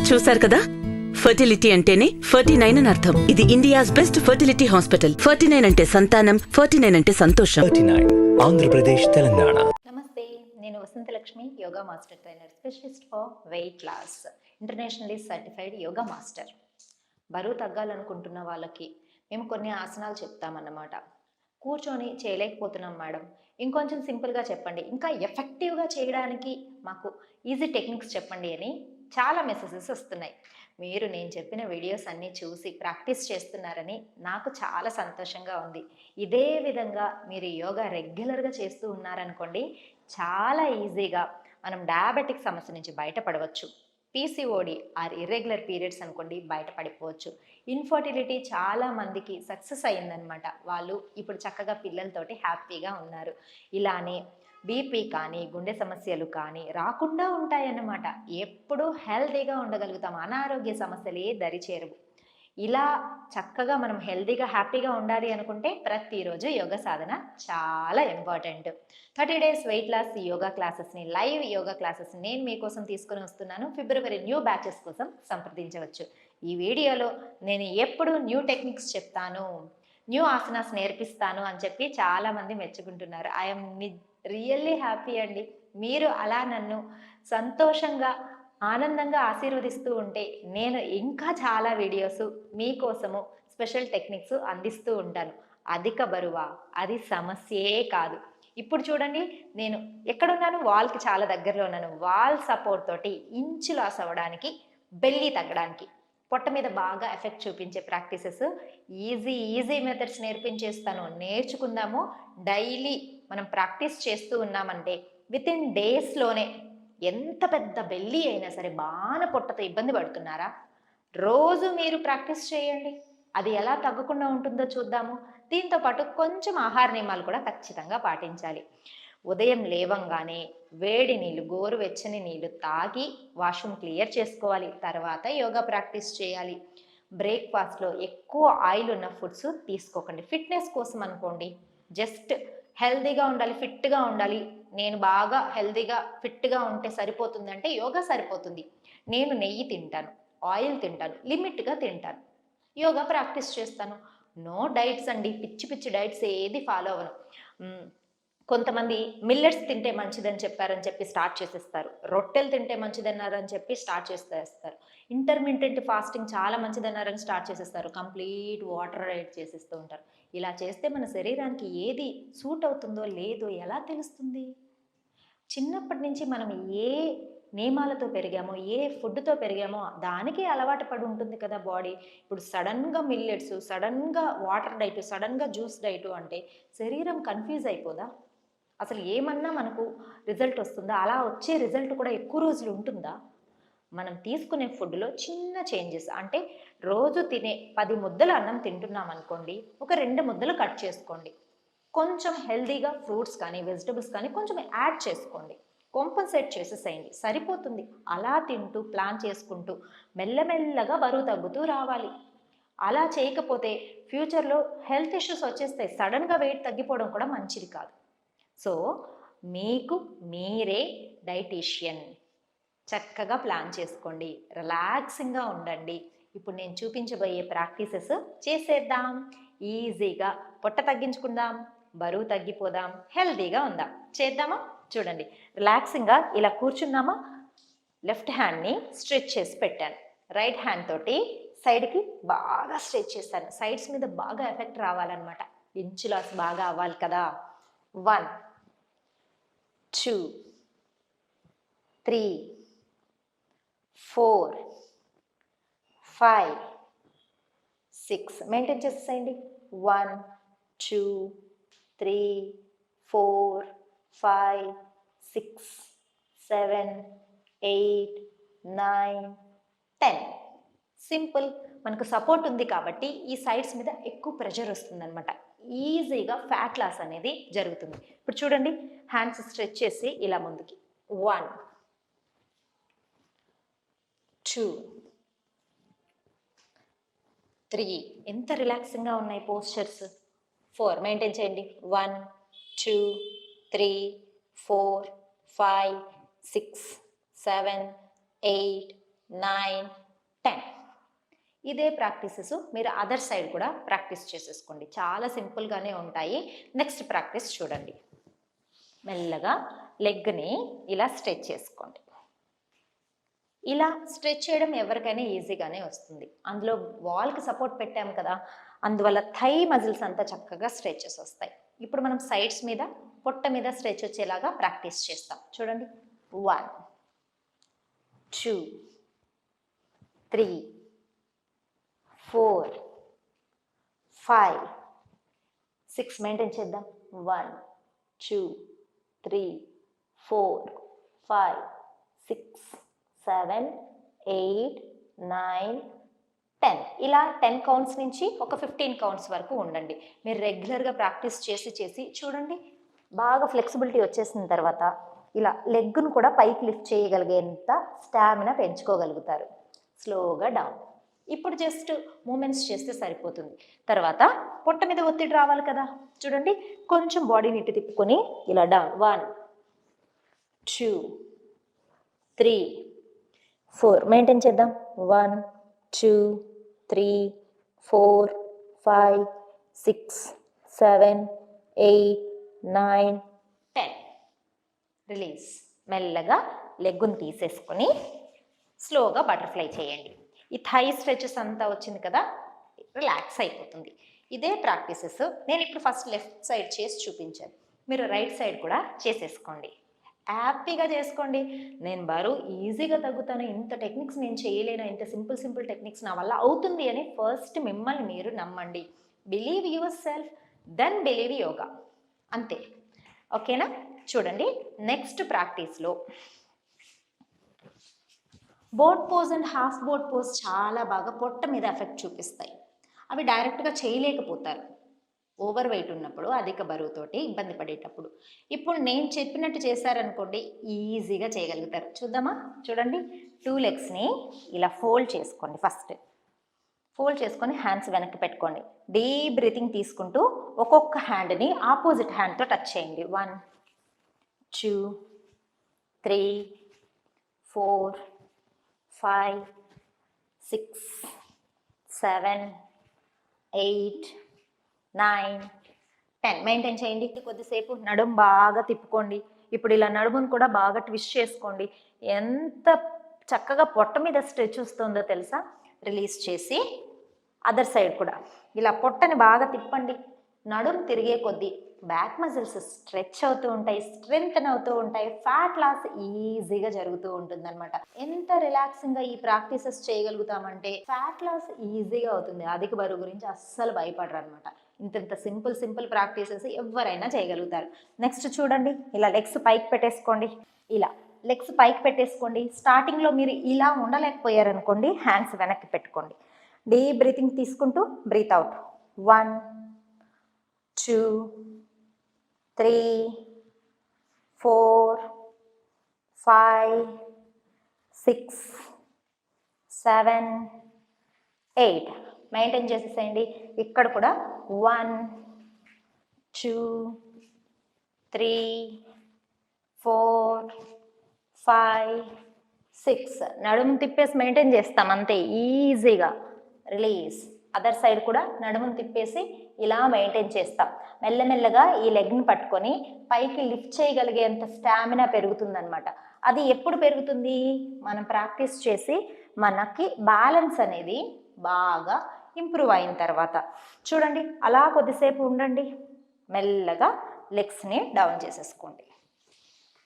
చూశారు కదా, ఫర్టిలిటీ అంటేనే 49 అని అర్థం. ఇది ఇండియాస్ బెస్ట్ ఫర్టిలిటీ హాస్పిటల్. 49 అంటే సంతానం, 49 అంటే సంతోషం. 39 ఆంధ్రప్రదేశ్, తెలంగాణ. నమస్తే, నేను Vasantha Lakshmi, yoga master trainer, specialist for weight loss, internationally certified yoga master. బరువు తగ్గాలనుకుంటున్న వాళ్ళకి మేము కొన్ని ఆసనాలు చెప్తామన్నమాట. కూర్చొని చేయలేకపోతున్నాం మేడం, ఇంకొంచెం సింపుల్గా చెప్పండి, ఇంకా ఎఫెక్టివ్గా చేయడానికి మాకు ఈజీ టెక్నిక్స్ చెప్పండి అని చాలా మెసేజెస్ వస్తున్నాయి. మీరు నేను చెప్పిన వీడియోస్ అన్నీ చూసి ప్రాక్టీస్ చేస్తున్నారని నాకు చాలా సంతోషంగా ఉంది. ఇదే విధంగా మీరు యోగా రెగ్యులర్గా చేస్తూ ఉన్నారనుకోండి, చాలా ఈజీగా మనం డయాబెటిక్ సమస్య నుంచి బయటపడవచ్చు. పీసీఓడి ఆర్ ఇర్రెగ్యులర్ పీరియడ్స్ అనుకోండి, బయటపడిపోవచ్చు. ఇన్ఫర్టిలిటీ చాలా మందికి సక్సెస్ అయ్యిందనమాట. వాళ్ళు ఇప్పుడు చక్కగా పిల్లలతోటి హ్యాపీగా ఉన్నారు. ఇలానే బీపీ కానీ గుండె సమస్యలు కానీ రాకుండా ఉంటాయన్నమాట. ఎప్పుడూ హెల్తీగా ఉండగలుగుతాం, అనారోగ్య సమస్యలే దరిచేరవు. ఇలా చక్కగా మనం హెల్తీగా హ్యాపీగా ఉండాలి అనుకుంటే ప్రతిరోజు యోగా సాధన చాలా important. 30 days weight loss yoga క్లాసెస్ని, లైవ్ యోగా క్లాసెస్ నేను మీకోసం తీసుకుని వస్తున్నాను. ఫిబ్రవరి న్యూ బ్యాచెస్ కోసం సంప్రదించవచ్చు. ఈ వీడియోలో నేను ఎప్పుడు న్యూ టెక్నిక్స్ చెప్తాను, న్యూ ఆసనాస్ నేర్పిస్తాను అని చెప్పి చాలామంది మెచ్చుకుంటున్నారు. ఐఎమ్ రియల్లీ హ్యాపీ అండి. మీరు అలా నన్ను సంతోషంగా ఆనందంగా ఆశీర్వదిస్తూ ఉంటే నేను ఇంకా చాలా వీడియోస్ మీకోసము స్పెషల్ టెక్నిక్స్ అందిస్తూ ఉంటాను. అధిక బరువా, అది సమస్యే కాదు. ఇప్పుడు చూడండి, నేను ఎక్కడున్నాను, వాల్కి చాలా దగ్గరలో ఉన్నాను. వాల్ సపోర్ట్ తోటి ఇంచు లాస్ అవ్వడానికి, బెల్లీ తగ్గడానికి, పొట్ట మీద బాగా ఎఫెక్ట్ చూపించే ప్రాక్టీసెస్, ఈజీ మెథడ్స్ నేర్పించేస్తాను. నేర్చుకుందాము. డైలీ మనం ప్రాక్టీస్ చేస్తూ ఉన్నామంటే వితిన్ డేస్లోనే, ఎంత పెద్ద బెల్లీ అయినా సరే, బాగా పొట్టతో ఇబ్బంది పడుతున్నారా, రోజు మీరు ప్రాక్టీస్ చేయండి. అది ఎలా తగ్గకుండా ఉంటుందో చూద్దాము. దీంతో పాటు కొంచెం ఆహార నియమాలు కూడా ఖచ్చితంగా పాటించాలి. ఉదయం లేవంగానే వేడి నీళ్ళు, గోరువెచ్చని నీళ్ళు తాగి వాష్రూమ్ క్లియర్ చేసుకోవాలి. తర్వాత యోగా ప్రాక్టీస్ చేయాలి. బ్రేక్ఫాస్ట్లో ఎక్కువ ఆయిల్ ఉన్న ఫుడ్స్ తీసుకోకండి. ఫిట్నెస్ కోసం అనుకోండి, జస్ట్ హెల్తీగా ఉండాలి, ఫిట్గా ఉండాలి, నేను బాగా హెల్తీగా ఫిట్గా ఉంటే సరిపోతుంది అంటే యోగా సరిపోతుంది. నేను నెయ్యి తింటాను, ఆయిల్ తింటాను, లిమిట్గా తింటాను, యోగా ప్రాక్టీస్ చేస్తాను. నో డైట్స్ అండి, పిచ్చి డైట్స్ ఏది ఫాలో అవ్వను. కొంతమంది మిల్లెట్స్ తింటే మంచిదని చెప్పారని చెప్పి స్టార్ట్ చేసేస్తారు. రొట్టెలు తింటే మంచిదన్నారని చెప్పి స్టార్ట్ చేసేస్తారు. ఇంటర్మిటెంట్ ఫాస్టింగ్ చాలా మంచిదన్నారని స్టార్ట్ చేసేస్తారు. కంప్లీట్ వాటర్ డైట్ చేసేస్తూ ఉంటారు. ఇలా చేస్తే మన శరీరానికి ఏది సూట్ అవుతుందో లేదో ఎలా తెలుస్తుంది? చిన్నప్పటి నుంచి మనం ఏ నియమాలతో పెరిగామో, ఏ ఫుడ్తో పెరిగామో దానికి అలవాటు పడి ఉంటుంది కదా బాడీ. ఇప్పుడు సడన్గా మిల్లెట్స్, సడన్గా వాటర్ డైట్, సడన్గా జ్యూస్ డైట్ అంటే శరీరం కన్ఫ్యూజ్ అయిపోదా? అసలు ఏమన్నా మనకు రిజల్ట్ వస్తుందా? అలా వచ్చే రిజల్ట్ కూడా ఎక్కువ రోజులు ఉంటుందా? మనం తీసుకునే ఫుడ్లో చిన్న చేంజెస్, అంటే రోజు తినే 10 ముద్దలు అన్నం తింటున్నాం అనుకోండి, ఒక 2 ముద్దలు కట్ చేసుకోండి. కొంచెం హెల్దీగా ఫ్రూట్స్ కానీ వెజిటబుల్స్ కానీ కొంచెం యాడ్ చేసుకోండి. కాంపన్సేట్ చేసేసేయండి, సరిపోతుంది. అలా తింటూ ప్లాన్ చేసుకుంటూ మెల్లమెల్లగా బరువు తగ్గుతూ రావాలి. అలా చేయకపోతే ఫ్యూచర్లో హెల్త్ ఇష్యూస్ వచ్చేస్తాయి. సడన్గా వెయిట్ తగ్గిపోవడం కూడా మంచిది కాదు. సో మీకు మీరే డైటీషియన్. చక్కగా ప్లాన్ చేసుకోండి, రిలాక్సింగ్గా ఉండండి. ఇప్పుడు నేను చూపించబోయే ప్రాక్టీసెస్ చేసేద్దాం. ఈజీగా పొట్ట తగ్గించుకుందాం, బరువు తగ్గిపోదాం, హెల్తీగా ఉందాం. చేద్దామా? చూడండి, రిలాక్సింగ్గా ఇలా కూర్చున్నామా, లెఫ్ట్ హ్యాండ్ని స్ట్రెచ్ చేసి పెట్టాను, రైట్ హ్యాండ్ తోటి సైడ్కి బాగా స్ట్రెచ్ చేస్తాను. సైడ్స్ మీద బాగా ఎఫెక్ట్ రావాలన్నమాట. ఇంచు లాస్ బాగా అవ్వాలి కదా. 1 2 3 4 5 6 మెయింటైన్ చేసేసేయండి. 1 2 3 4 5 6 7 8 9 10. సింపుల్. మనకు సపోర్ట్ ఉంది కాబట్టి ఈ సైడ్స్ మీద ఎక్కువ ప్రెషర్ వస్తుందన్నమాట. ఈజీగా ఫ్యాట్ లాస్ అనేది జరుగుతుంది. ఇప్పుడు చూడండి, హ్యాండ్స్ స్ట్రెచ్ చేసి ఇలా ముందుకి. 1 2 3 ఎంత రిలాక్సింగ్గా ఉన్నాయి పోస్చర్స్. 4 మెయింటైన్ చేయండి. 1 2 3 4 5 6 7 8 9, 10. ఇదే ప్రాక్టీసెస్ మీరు అదర్ సైడ్ కూడా ప్రాక్టీస్ చేసేసుకోండి. చాలా సింపుల్గానే ఉంటాయి. నెక్స్ట్ ప్రాక్టీస్ చూడండి. మెల్లగా లెగ్ని ఇలా స్ట్రెచ్ చేసుకోండి. ఇలా స్ట్రెచ్ చేయడం ఎవరికైనా ఈజీగానే వస్తుంది. అందులో వాల్కి సపోర్ట్ పెట్టాం కదా, అందువల్ల థై మజిల్స్ అంతా చక్కగా స్ట్రెచెస్ వస్తాయి. ఇప్పుడు మనం సైడ్స్ మీద పొట్ట మీద స్ట్రెచ్ వచ్చేలాగా ప్రాక్టీస్ చేస్తాం. చూడండి. 1, 2, 3, 4, 5, 6 మెయింటైన్ చేద్దాం. 1, 2, 3, 4, 5, 6, 7, 8, 9, 10. ఇలా 10 కౌంట్స్ నుంచి ఒక 15 కౌంట్స్ వరకు ఉండండి. మీరు రెగ్యులర్గా ప్రాక్టీస్ చేసి చూడండి, బాగా ఫ్లెక్సిబిలిటీ వచ్చేసిన తర్వాత ఇలా లెగ్ను కూడా పైకి లిఫ్ట్ చేయగలిగేంత స్టామినా పెంచుకోగలుగుతారు. స్లోగా డౌన్. ఇప్పుడు జస్ట్ మూమెంట్స్ చేస్తే సరిపోతుంది. తర్వాత పొట్ట మీద ఒత్తిడి రావాలి కదా, చూడండి, కొంచెం బాడీని ఇటు తిప్పుకొని ఇలా డౌన్. 1, 2, 3, 4 మెయింటైన్ చేద్దాం. 1, 2, 3, 4, 5, 6, 7, 8, 9, 10. రిలీజ్. మెల్లగా లెగ్గును తీసేసుకొని స్లోగా బటర్ఫ్లై చేయండి. ఈ థై స్ట్రెచెస్ అంతా వచ్చింది కదా, రిలాక్స్ అయిపోతుంది. ఇదే ప్రాక్టీసెస్ నేను ఇప్పుడు ఫస్ట్ లెఫ్ట్ సైడ్ చేసి చూపించాను. మీరు రైట్ సైడ్ కూడా చేసేసుకోండి. హ్యాపీగా చేసుకోండి. నేను బరువు ఈజీగా తగ్గుతాను, ఇంత టెక్నిక్స్ నేను చేయలేను, ఇంత సింపుల్ టెక్నిక్స్ నా వల్ల అవుతుంది అని ఫస్ట్ మిమ్మల్ని మీరు నమ్మండి. Believe yourself, then believe yoga. అంతే. ఓకేనా? చూడండి, నెక్స్ట్ ప్రాక్టీస్లో boat pose and half boat pose చాలా బాగా పొట్ట మీద ఎఫెక్ట్ చూపిస్తాయి. అవి డైరెక్ట్గా చేయలేకపోతారు ఓవర్ వెయిట్ ఉన్నప్పుడు, అధిక బరువుతోటి ఇబ్బంది పడేటప్పుడు. ఇప్పుడు నేను చెప్పినట్టు చేశారనుకోండి, ఈజీగా చేయగలుగుతారు. చూద్దామా? చూడండి, 2 లెగ్స్ని ఇలా ఫోల్డ్ చేసుకోండి. ఫస్ట్ ఫోల్డ్ చేసుకొని హ్యాండ్స్ వెనక్కి పెట్టుకోండి. డీప్ బ్రీతింగ్ తీసుకుంటూ ఒక్కొక్క హ్యాండ్ని ఆపోజిట్ హ్యాండ్తో టచ్ చేయండి. 1, 2, 3, 4, 5, 6, 7, 8, 9, 10 మెయింటైన్ చేయండి. కొద్దిసేపు నడుము బాగా తిప్పుకోండి. ఇప్పుడు ఇలా నడుమును కూడా బాగా ట్విస్ట్ చేసుకోండి. ఎంత చక్కగా పొట్ట మీద స్ట్రెచ్ వస్తుందో తెలుసా? రిలీజ్ చేసి అదర్ సైడ్ కూడా ఇలా పొట్టని బాగా తిప్పండి. నడుము తిరిగే కొద్దీ బ్యాక్ మజిల్స్ స్ట్రెచ్ అవుతూ ఉంటాయి, స్ట్రెంగ్తన్ అవుతూ ఉంటాయి, ఫ్యాట్ లాస్ ఈజీగా జరుగుతూ ఉంటుందన్నమాట. ఎంత రిలాక్సింగ్గా ఈ ప్రాక్టీసెస్ చేయగలుగుతామంటే ఫ్యాట్ లాస్ ఈజీగా అవుతుంది. అధిక బరువు గురించి అస్సలు భయపడరు అనమాట. ఇంత సింపుల్ ప్రాక్టీసెస్ ఎవరైనా చేయగలుగుతారు. నెక్స్ట్ చూడండి, ఇలా లెగ్స్ పైకి పెట్టేసుకోండి. ఇలా లెగ్స్ పైకి పెట్టేసుకోండి. స్టార్టింగ్లో మీరు ఇలా ఉండలేకపోయారనుకోండి, హ్యాండ్స్ వెనక్కి పెట్టుకోండి. డీప్ బ్రీతింగ్ తీసుకుంటూ బ్రీత్ అవుట్. 1, 2, 3, 4, 5, 6, 7, 8 మెయింటైన్ చేసేసేయండి. ఇక్కడ కూడా 1, 2, 3, 4, 5, 6 నడుము తిప్పేసి మెయింటైన్ చేస్తాం అంతే, ఈజీగా. రిలీజ్. అదర్ సైడ్ కూడా నడుమును తిప్పేసి ఇలా మెయింటైన్ చేస్తాం. మెల్లమెల్లగా ఈ లెగ్ని పట్టుకొని పైకి లిఫ్ట్ చేయగలిగేంత స్టామినా పెరుగుతుందన్నమాట. అది ఎప్పుడు పెరుగుతుంది? మనం ప్రాక్టీస్ చేసి మనకి బ్యాలెన్స్ అనేది బాగా ఇంప్రూవ్ అయిన తర్వాత. చూడండి, అలా కొద్దిసేపు ఉండండి. మెల్లగా లెగ్స్ని డౌన్ చేసేసుకోండి.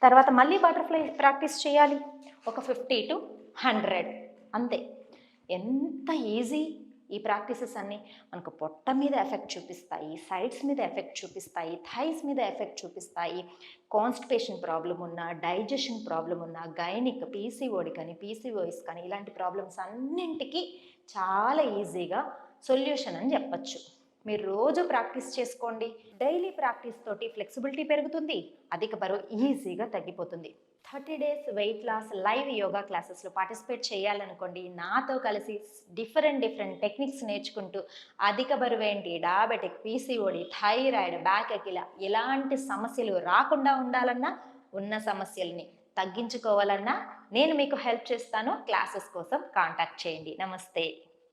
తర్వాత మళ్ళీ బటర్ఫ్లై ప్రాక్టీస్ చేయాలి. ఒక 50 to 100 అంతే. ఎంత ఈజీ! ఈ ప్రాక్టీసెస్ అన్నీ మనకు పొట్ట మీద ఎఫెక్ట్ చూపిస్తాయి, సైడ్స్ మీద ఎఫెక్ట్ చూపిస్తాయి, థైస్ మీద ఎఫెక్ట్ చూపిస్తాయి. కాన్స్టిపేషన్ ప్రాబ్లం ఉన్నా, డైజెషన్ ప్రాబ్లం ఉన్నా, గైనిక్, పీసీఓడి కానీ, పీసీఓఎస్ కానీ ఇలాంటి ప్రాబ్లమ్స్ అన్నింటికి చాలా ఈజీగా సొల్యూషన్ అని చెప్పచ్చు. మీరు రోజు ప్రాక్టీస్ చేసుకోండి. డైలీ ప్రాక్టీస్ తోటి ఫ్లెక్సిబిలిటీ పెరుగుతుంది, అధిక బరువు ఈజీగా తగ్గిపోతుంది. 30 days weight loss live yoga క్లాసెస్లో పార్టిసిపేట్ చేయాలనుకోండి, నాతో కలిసి డిఫరెంట్ టెక్నిక్స్ నేర్చుకుంటూ అధిక బరువు ఏంటి, డయాబెటిక్, పీసీఓడి, థైరాయిడ్, బ్యాక్ ఎకిలా ఎలాంటి సమస్యలు రాకుండా ఉండాలన్నా, ఉన్న సమస్యల్ని తగ్గించుకోవాలన్నా నేను మీకు హెల్ప్ చేస్తాను. క్లాసెస్ కోసం కాంటాక్ట్ చేయండి. నమస్తే.